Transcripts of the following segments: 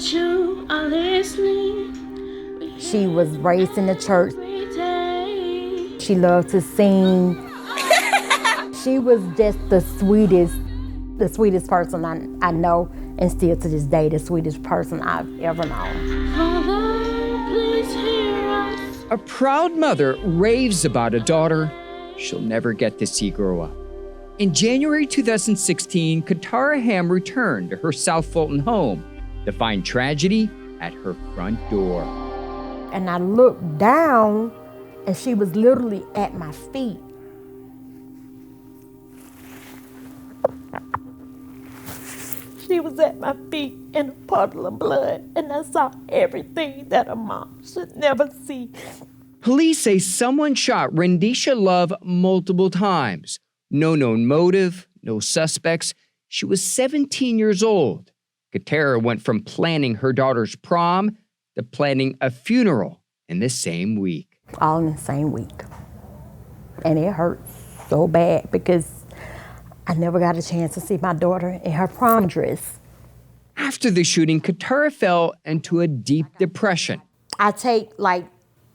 that you are listening. She was raised in the church. She loved to sing. She was just the sweetest person I know, and still to this day, the sweetest person I've ever known. Father, please hear us. A proud mother raves about a daughter she'll never get to see grow up. In January 2016, Katara Ham returned to her South Fulton home to find tragedy at her front door. And I looked down, and she was literally at my feet. She was at my feet in a puddle of blood, and I saw everything that a mom should never see. Police say someone shot Randisha Love multiple times. No known motive, no suspects. She was 17 years old. Katara went from planning her daughter's prom to planning a funeral in the same week. All in the same week. And it hurt so bad because I never got a chance to see my daughter in her prom dress. After the shooting, Katara fell into a deep depression. I take like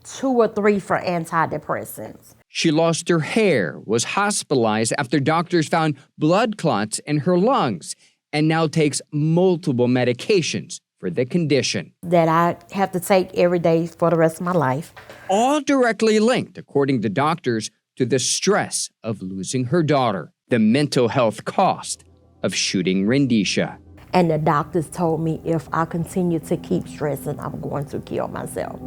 2 or 3 for antidepressants. She lost her hair, was hospitalized after doctors found blood clots in her lungs, and now takes multiple medications for the condition. That I have to take every day for the rest of my life. All directly linked, according to doctors, to the stress of losing her daughter, the mental health cost of shooting Randisha. And the doctors told me if I continue to keep stressing, I'm going to kill myself.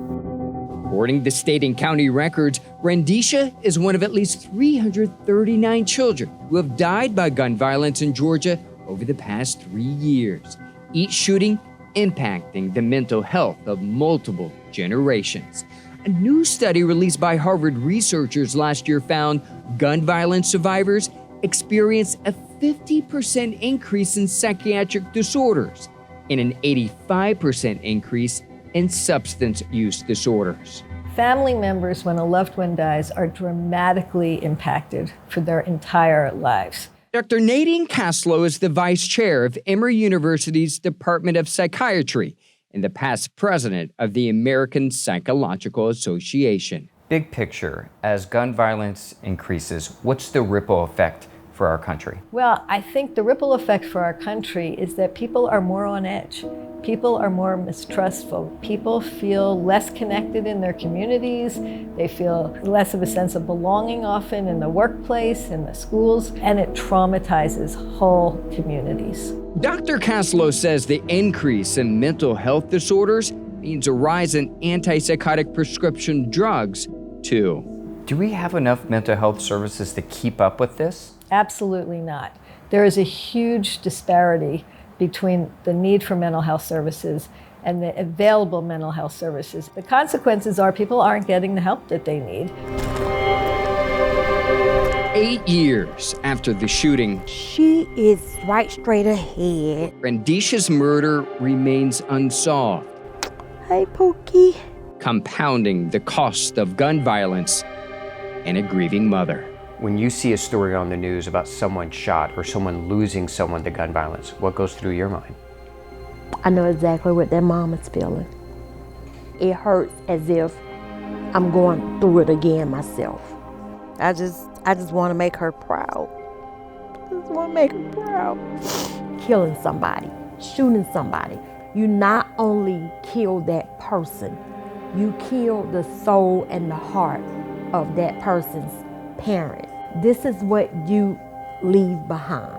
According to state and county records, Randisha is one of at least 339 children who have died by gun violence in Georgia over the past 3 years, each shooting impacting the mental health of multiple generations. A new study released by Harvard researchers last year found gun violence survivors experience a 50% increase in psychiatric disorders and an 85% increase in substance use disorders. Family members, when a loved one dies, are dramatically impacted for their entire lives. Dr. Nadine Caslow is the vice chair of Emory University's Department of Psychiatry and the past president of the American Psychological Association. Big picture, as gun violence increases, what's the ripple effect for our country? Well, I think the ripple effect for our country is that people are more on edge. People are more mistrustful. People feel less connected in their communities. They feel less of a sense of belonging often in the workplace, in the schools, and it traumatizes whole communities. Dr. Caslow says the increase in mental health disorders means a rise in antipsychotic prescription drugs, too. Do we have enough mental health services to keep up with this? Absolutely not. There is a huge disparity between the need for mental health services and the available mental health services. The consequences are people aren't getting the help that they need. 8 years after the shooting, She is right straight ahead. Randisha's murder remains unsolved, Hey, Pookie. compounding the cost of gun violence and a grieving mother. When you see a story on the news about someone shot or someone losing someone to gun violence, what goes through your mind? I know exactly what that mom is feeling. It hurts as if I'm going through it again myself. I just want to make her proud. I just want to make her proud. Killing somebody, shooting somebody. You not only kill that person, you kill the soul and the heart of that person's parent. This is what you leave behind.